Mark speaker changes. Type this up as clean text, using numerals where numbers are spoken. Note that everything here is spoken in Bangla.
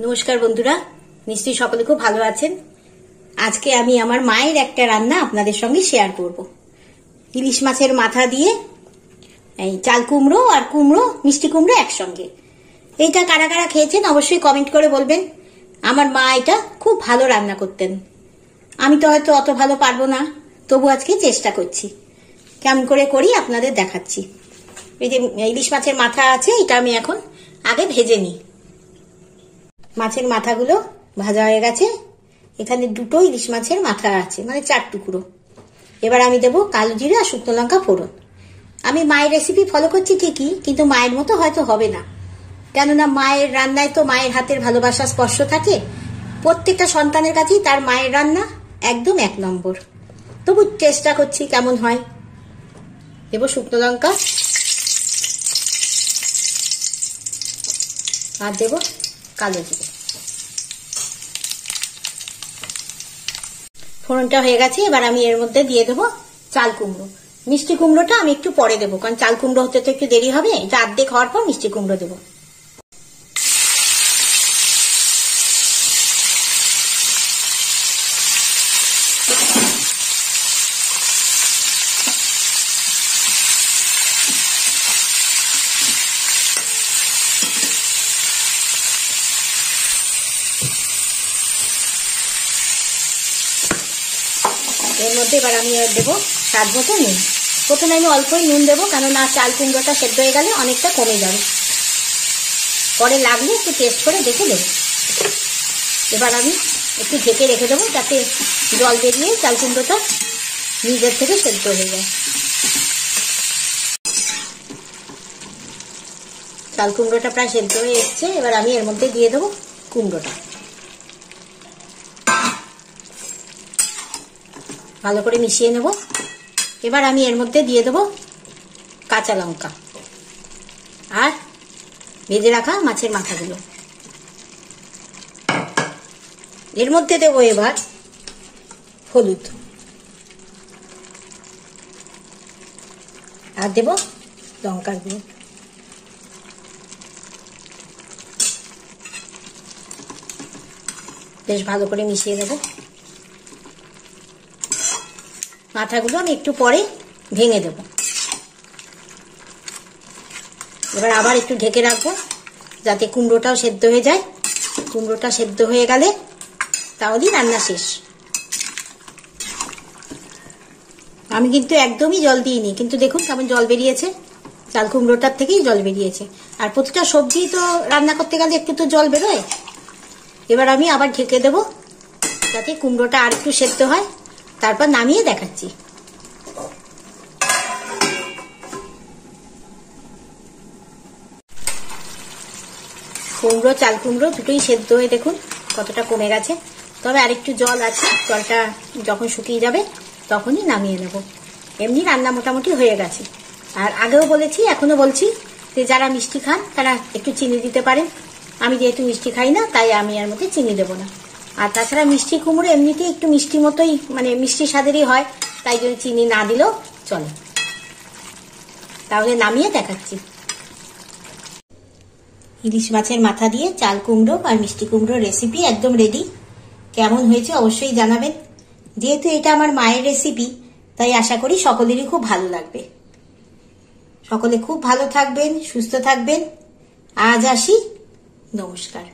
Speaker 1: নমস্কার বন্ধুরা, নিশ্চয়ই সকলে খুব ভালো আছেন। আজকে আমি আমার মায়ের একটা রান্না আপনাদের সঙ্গে শেয়ার করব। ইলিশ মাছের মাথা দিয়ে এই চাল কুমড়ো আর কুমড়ো, মিষ্টি কুমড়ো একসঙ্গে। এইটা কারা কারা খেয়েছেন অবশ্যই কমেন্ট করে বলবেন। আমার মা এটা খুব ভালো রান্না করতেন। আমি তো হয়তো অত ভালো পারবো না, তবু আজকে চেষ্টা করছি, কেমন করে করি আপনাদের দেখাচ্ছি। এই যে ইলিশ মাছের মাথা আছে, এটা আমি এখন আগে ভেজে নিই। মাছের মাথাগুলো ভাজা হয়ে গেছে। এখানে দুটো ইলিশ মাছের মাথা আছে, মানে 4 টুকরো। এবার আমি দেবো কালো জিরে আর শুকনো লঙ্কা ফোড়ন। আমি মায়ের রেসিপি ফলো করছি ঠিকই, কিন্তু মায়ের মতো হয়তো হবে না, কেননা মায়ের রান্নায় তো মায়ের হাতের ভালোবাসা স্পর্শ থাকে। প্রত্যেকটা সন্তানের কাছেই তার মায়ের রান্না একদম 1 নম্বর। তবু চেষ্টা করছি কেমন হয়। দেবো শুকনো লঙ্কা আর দেবো কালো জিরে। ফোড়নটা হয়ে গেছে। এবার আমি এর মধ্যে দিয়ে দেবো চাল কুমড়ো। মিষ্টি কুমড়োটা আমি একটু পরে দেবো, কারণ চাল কুমড়ো হতে তো একটু দেরি হবে। এটা অর্ধেক হওয়ার পর মিষ্টি কুমড়ো দেবো। এর মধ্যে এবার আমি দেবো স্বাদ মতো নুন। প্রথমে আমি অল্পই নুন দেবো, কেননা চাল কুমড়োটা সেদ্ধ হয়ে গেলে অনেকটা কমে যাবে। পরে লাগলে একটু টেস্ট করে দেখে দেবো। এবার আমি একটু ঢেকে রেখে দেবো, যাতে জল বেরিয়ে চাল কুমড়োটা নিজের থেকে সেদ্ধ হয়ে যায়। চাল কুমড়োটা প্রায় সেদ্ধ হয়ে এসছে। এবার আমি এর মধ্যে দিয়ে দেবো কুমড়োটা। ভালো করে মিশিয়ে নেব। এবার আমি এর মধ্যে দিয়ে দেবো কাঁচা লঙ্কা আর ভেজে রাখা মাছের মাথাগুলো। এর মধ্যে দেবো এবার হলুদ আর দেবো লঙ্কার গুঁড়ো। বেশ ভালো করে মিশিয়ে নেব। মাথাগুলো আমি একটু পরে ভেঙে দেব। এবার আবার একটু ঢেকে রাখবো, যাতে কুমড়োটাও সেদ্ধ হয়ে যায়। কুমড়োটা সেদ্ধ হয়ে গেলে তাহলেই রান্না শেষ। আমি কিন্তু একদমই জল দিইনি, কিন্তু দেখুন কেমন জল বেরিয়েছে। চাল কুমড়োটার থেকেই জল বেরিয়েছে। আর প্রতিটা সবজি তো রান্না করতে গেলে একটু তো জল বেরোয়। এবার আমি আবার ঢেকে দেব, যাতে কুমড়োটা আর একটু সেদ্ধ হয়। তারপর নামিয়ে দেখাচ্ছি। কুমড়ো চাল কুমড়ো দুটোই সেদ্ধ হয়ে দেখুন কতটা কমে গেছে। তবে আরেকটু জল আছে, জলটা যখন শুকিয়ে যাবে তখনই নামিয়ে নেব। এমনি রান্না মোটামুটি হয়ে গেছে। আর আগেও বলেছি, এখনো বলছি, যে যারা মিষ্টি খান তারা একটু চিনি দিতে পারেন। আমি যেহেতু মিষ্টি খাই না, তাই আমি এর মধ্যে চিনি দেবো না। আর তাছাড়া মিষ্টি কুমড়ো এমনিতেই একটু মিষ্টি মতোই, মানে মিষ্টি স্বাদেরই হয়, তাই জন্য চিনি না দিলেও চলে। তাহলে নামিয়ে দেখাচ্ছি। ইলিশ মাছের মাথা দিয়ে চাল কুমড়ো আর মিষ্টি কুমড়োর রেসিপি একদম রেডি। কেমন হয়েছে অবশ্যই জানাবেন। যেহেতু এটা আমার মায়ের রেসিপি, তাই আশা করি সকলেরই খুব ভালো লাগবে। সকলে খুব ভালো থাকবেন, সুস্থ থাকবেন। আজ আসি, নমস্কার।